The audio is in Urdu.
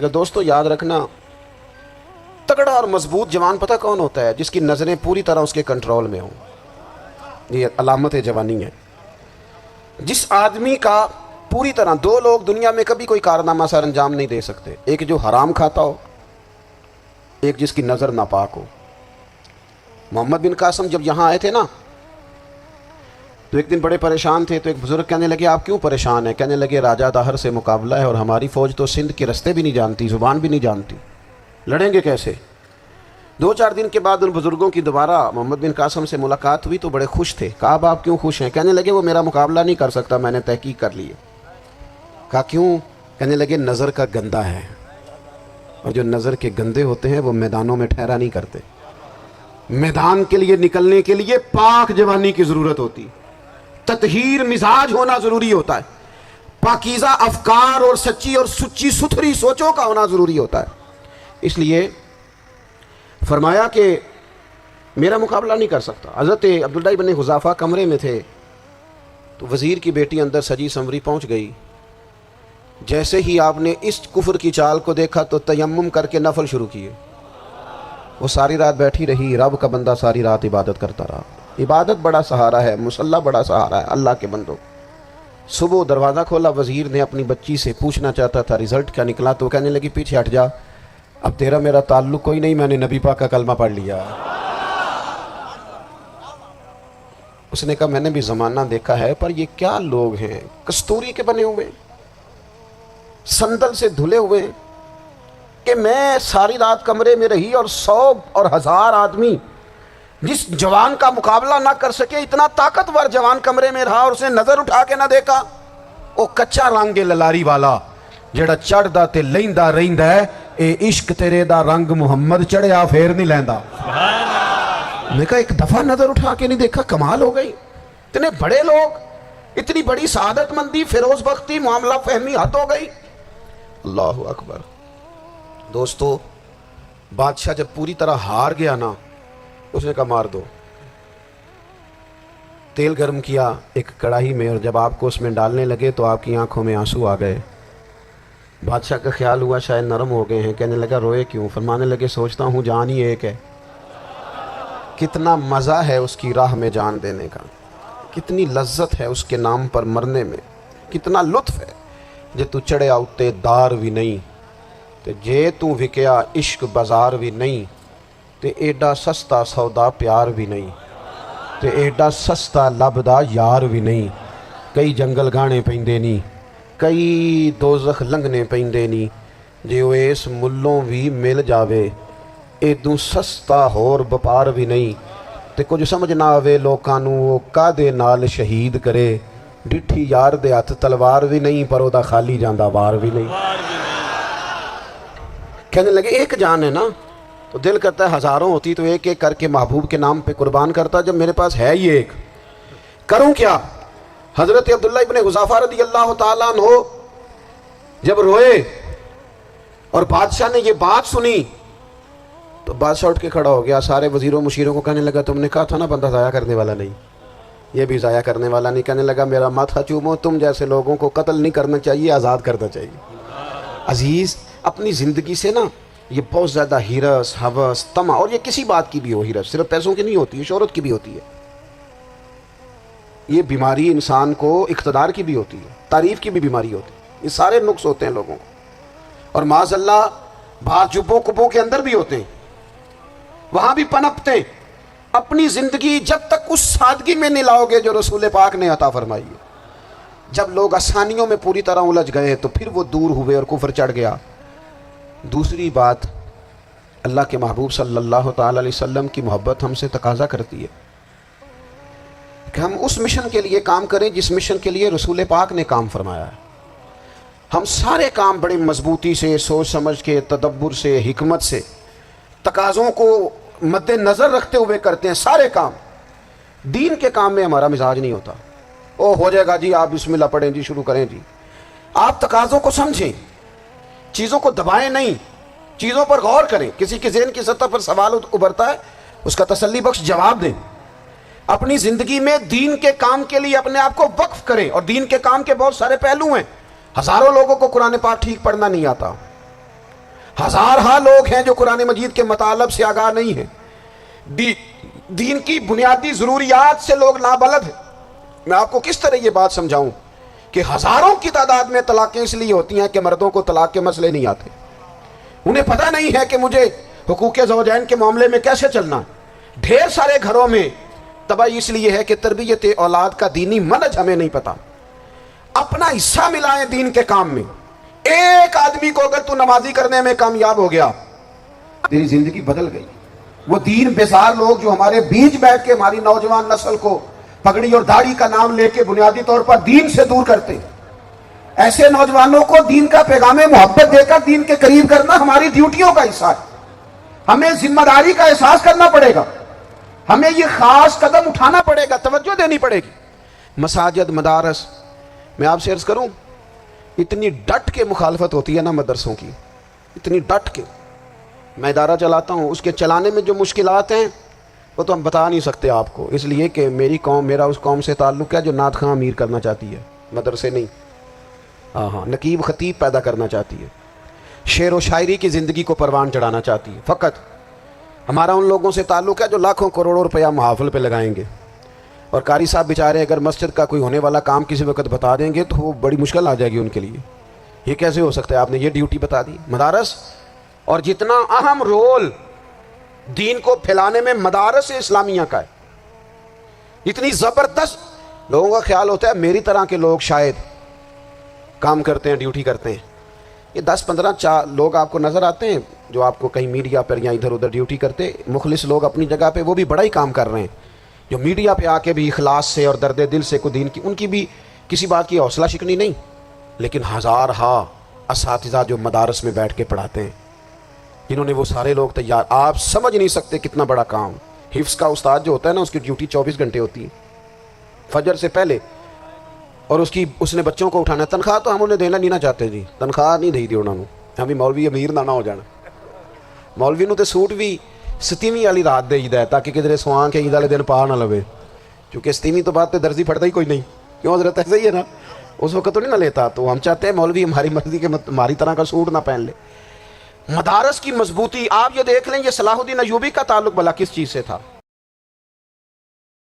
دوستو یاد رکھنا، تگڑا اور مضبوط جوان پتہ کون ہوتا ہے؟ جس کی نظریں پوری طرح اس کے کنٹرول میں ہوں۔ یہ علامت جوانی ہے۔ جس آدمی کا پوری طرح، دو لوگ دنیا میں کبھی کوئی کارنامہ سر انجام نہیں دے سکتے، ایک جو حرام کھاتا ہو، ایک جس کی نظر ناپاک ہو۔ محمد بن قاسم جب یہاں آئے تھے نا، تو ایک دن بڑے پریشان تھے، تو ایک بزرگ کہنے لگے آپ کیوں پریشان ہیں؟ کہنے لگے راجہ داہر سے مقابلہ ہے اور ہماری فوج تو سندھ کے رستے بھی نہیں جانتی، زبان بھی نہیں جانتی، لڑیں گے کیسے؟ دو چار دن کے بعد ان بزرگوں کی دوبارہ محمد بن قاسم سے ملاقات ہوئی تو بڑے خوش تھے۔ کہا اب آپ کیوں خوش ہیں؟ کہنے لگے وہ میرا مقابلہ نہیں کر سکتا، میں نے تحقیق کر لی ہے۔ کہا کیوں؟ کہنے لگے نظر کا گندہ ہے، اور جو نظر کے گندے ہوتے ہیں وہ میدانوں میں ٹھہرا نہیں کرتے۔ میدان کے لیے نکلنے کے لیے پاک جوانی کی ضرورت ہوتی، تطہیر مزاج ہونا ضروری ہوتا ہے، پاکیزہ افکار اور سچی اور سچی ستھری سوچوں کا ہونا ضروری ہوتا ہے۔ اس لیے فرمایا کہ میرا مقابلہ نہیں کر سکتا۔ حضرت عبداللہ بن حذافہ کمرے میں تھے تو وزیر کی بیٹی اندر سجی سنوری پہنچ گئی۔ جیسے ہی آپ نے اس کفر کی چال کو دیکھا تو تیمم کر کے نفل شروع کیے۔ وہ ساری رات بیٹھی رہی، رب کا بندہ ساری رات عبادت کرتا رہا۔ عبادت بڑا سہارا ہے، مصلی بڑا سہارا ہے اللہ کے بندوں۔ صبح دروازہ کھولا، وزیر نے اپنی بچی سے پوچھنا چاہتا تھا رزلٹ کیا نکلا، تو کہنے لگی پیچھے ہٹ جا، اب تیرا میرا تعلق کوئی نہیں، میں نے نبی پاک کا کلمہ پڑھ لیا۔ اس نے کہا میں نے بھی زمانہ دیکھا ہے، پر یہ کیا لوگ ہیں، کستوری کے بنے ہوئے، سندل سے دھلے ہوئے، کہ میں ساری رات کمرے میں رہی اور 100 اور 1000 آدمی جس جوان کا مقابلہ نہ کر سکے، اتنا طاقتور جوان کمرے میں رہا اور اس نے نظر اٹھا کے نہ دیکھا۔ او کچا رنگ للاری والا جڑا چڑھدا تے لیندا رہندا ہے، اے عشق تیرے دا رنگ محمد چڑھیا پھر نہیں لیندا۔ میں کہا ایک دفعہ نظر اٹھا کے نہیں دیکھا، کمال ہو گئی۔ اتنے بڑے لوگ، اتنی بڑی سعادت مندی، فیروز بختی، معاملہ فہمی حد ہو گئی۔ اللہ اکبر۔ دوستو بادشاہ جب پوری طرح ہار گیا نا، اس نے کہا مار دو۔ تیل گرم کیا ایک کڑاہی میں، اور جب آپ کو اس میں ڈالنے لگے تو آپ کی آنکھوں میں آنسو آ گئے۔ بادشاہ کا خیال ہوا شاید نرم ہو گئے ہیں، کہنے لگا روئے کیوں؟ فرمانے لگے سوچتا ہوں جان ہی ایک ہے، کتنا مزہ ہے اس کی راہ میں جان دینے کا، کتنی لذت ہے اس کے نام پر مرنے میں، کتنا لطف ہے۔ جے تو چڑھیا اتے دار بھی نہیں تے جے تو وکیا عشق بازار بھی نہیں، تے ایڈا سستا سودا پیار بھی نہیں، تے ایڈا سستا لبدا یار بھی نہیں۔ کئی جنگل گانے پیندے نہیں، کئی دوزخ لنگنے پیندے نہیں، جے وہ اس ملوں بھی مل جاوے ایدوں سستا ہور بپار بھی نہیں۔ تے کچھ سمجھ نہ آوے لوکاں نوں وہ کادے نال شہید کرے، ڈٹھی یار دے ہاتھ تلوار بھی نہیں، پر او دا خالی جاندہ وار بھی نہیں۔ کہنے لگے ایک جان ہے نا، تو دل کرتا ہے ہزاروں ہوتی تو ایک ایک کر کے محبوب کے نام پہ قربان کرتا، جب میرے پاس ہے یہ ایک، کروں کیا؟ حضرت عبداللہ ابن حذافہ رضی اللہ تعالیٰ عنہ جب روئے اور بادشاہ نے یہ بات سنی تو بادشاہ اٹھ کے کھڑا ہو گیا، سارے وزیروں مشیروں کو کہنے لگا تم نے کہا تھا نا بندہ ضائع کرنے والا نہیں، یہ بھی ضائع کرنے والا نہیں۔ کہنے لگا میرا ماتھا چومو، تم جیسے لوگوں کو قتل نہیں کرنا چاہیے، آزاد کرنا چاہیے۔ عزیز اپنی زندگی سے نا یہ بہت زیادہ ہرس، ہوس، طمع، اور یہ کسی بات کی بھی ہو، ہرس صرف پیسوں کی نہیں ہوتی ہے، شہرت کی بھی ہوتی ہے، یہ بیماری انسان کو اقتدار کی بھی ہوتی ہے، تعریف کی بھی بیماری ہوتی ہے، یہ سارے نقص ہوتے ہیں لوگوں کو، اور معاذ اللہ بعض جبوں کبوں کے اندر بھی ہوتے ہیں، وہاں بھی پنپتے ہیں۔ اپنی زندگی جب تک اس سادگی میں نہیں لاؤ گے جو رسول پاک نے عطا فرمائی ہے، جب لوگ آسانیوں میں پوری طرح الجھ گئے تو پھر وہ دور ہوئے اور کفر چڑھ گیا۔ دوسری بات، اللہ کے محبوب صلی اللہ تعالی علیہ وسلم کی محبت ہم سے تقاضا کرتی ہے کہ ہم اس مشن کے لیے کام کریں جس مشن کے لیے رسول پاک نے کام فرمایا ہے۔ ہم سارے کام بڑے مضبوطی سے، سوچ سمجھ کے، تدبر سے، حکمت سے، تقاضوں کو مد نظر رکھتے ہوئے کرتے ہیں سارے کام۔ دین کے کام میں ہمارا مزاج نہیں ہوتا، او ہو جائے گا جی آپ بسم اللہ پڑھیں جی، شروع کریں جی۔ آپ تقاضوں کو سمجھیں، چیزوں کو دبائیں نہیں، چیزوں پر غور کریں۔ کسی کے ذہن کی سطح پر سوال ابھرتا ہے، اس کا تسلی بخش جواب دیں۔ اپنی زندگی میں دین کے کام کے لیے اپنے آپ کو وقف کریں، اور دین کے کام کے بہت سارے پہلو ہیں۔ ہزاروں لوگوں کو قرآن پاک ٹھیک پڑھنا نہیں آتا، ہزارہا لوگ ہیں جو قرآن مجید کے مطالب سے آگاہ نہیں ہیں، دین کی بنیادی ضروریات سے لوگ نابلد ہیں۔ میں آپ کو کس طرح یہ بات سمجھاؤں کہ ہزاروں کی تعداد میں طلاقیں اس لیے ہوتی ہیں کہ مردوں کو طلاق کے مسئلے نہیں آتے، انہیں پتہ نہیں ہے کہ مجھے حقوق زوجین کے معاملے میں کیسے چلنا۔ ڈھیر سارے گھروں میں تباہی اس لیے ہے کہ تربیت اولاد کا دینی منہج ہمیں نہیں پتا۔ اپنا حصہ ملائیں دین کے کام میں۔ ایک آدمی کو اگر تو نمازی کرنے میں کامیاب ہو گیا، تیری زندگی بدل گئی۔ وہ دین بیزار لوگ جو ہمارے بیچ بیٹھ کے ہماری نوجوان نسل کو پگڑی اور داڑھی کا نام لے کے بنیادی طور پر دین سے دور کرتے ہیں، ایسے نوجوانوں کو دین کا پیغام محبت دے کر دین کے قریب کرنا ہماری ڈیوٹیوں کا حصہ ہے۔ ہمیں ذمہ داری کا احساس کرنا پڑے گا، ہمیں یہ خاص قدم اٹھانا پڑے گا، توجہ دینی پڑے گی۔ مساجد، مدارس، میں آپ سے عرض کروں، اتنی ڈٹ کے مخالفت ہوتی ہے نا مدرسوں کی، اتنی ڈٹ کے۔ میں ادارہ چلاتا ہوں، اس کے چلانے میں جو مشکلات ہیں وہ تو ہم بتا نہیں سکتے آپ کو، اس لیے کہ میری قوم، میرا اس قوم سے تعلق ہے جو نعت خواں امیر کرنا چاہتی ہے، مدرسے نہیں، نقیب خطیب پیدا کرنا چاہتی ہے، شعر و شاعری کی زندگی کو پروان چڑھانا چاہتی ہے۔ فقط ہمارا ان لوگوں سے تعلق ہے جو لاکھوں کروڑوں روپیہ محافل پہ لگائیں گے، اور قاری صاحب بیچارے اگر مسجد کا کوئی ہونے والا کام کسی وقت بتا دیں گے تو وہ بڑی مشکل آ جائے گی ان کے لیے۔ یہ کیسے ہو سکتا ہے، آپ نے یہ ڈیوٹی بتا دی۔ مدارس، اور جتنا اہم رول دین کو پھیلانے میں مدارس اسلامیہ کا ہے، اتنی زبردست، لوگوں کا خیال ہوتا ہے میری طرح کے لوگ شاید کام کرتے ہیں، ڈیوٹی کرتے ہیں۔ یہ 10-15 لوگ آپ کو نظر آتے ہیں جو آپ کو کہیں میڈیا پر یا ادھر ادھر ڈیوٹی کرتے، مخلص لوگ اپنی جگہ پہ، وہ بھی بڑا ہی کام کر رہے ہیں، جو میڈیا پہ آ کے بھی اخلاص سے اور درد دل سے کو دین کی، ان کی بھی کسی بات کی حوصلہ شکنی نہیں، لیکن ہزارہا اساتذہ جو مدارس میں بیٹھ کے پڑھاتے ہیں، جنہوں نے وہ سارے لوگ تیار، آپ سمجھ نہیں سکتے کتنا بڑا کام۔ حفظ کا استاد جو ہوتا ہے نا، اس کی ڈیوٹی 24 گھنٹے ہوتی ہے فجر سے پہلے، اور اس نے بچوں کو اٹھانا ہے۔ تنخواہ تو ہم انہیں دینا نہیں نہ چاہتے جی، تنخواہ نہیں دی انہوں نے، ہمیں مولوی امیر نہ ہو جانا۔ مولوی نو تے سوٹ بھی 27ویں والی رات دے ہے تاکہ کدھر سوان کے عید والے دن پا نہ لوے، کیونکہ 27ویں تو بعد تے درزی پھٹتا ہی کوئی نہیں، کیوں حضرت؟ ایسا ہی ہے نا، اس وقت تو نہیں نہ لیتا، تو ہم چاہتے ہیں مولوی ہماری مرضی کے ہماری طرح کا سوٹ نہ پہن لے۔ مدارس کی مضبوطی، آپ یہ دیکھ لیں، یہ صلاح الدین ایوبی کا تعلق بھلا کس چیز سے تھا؟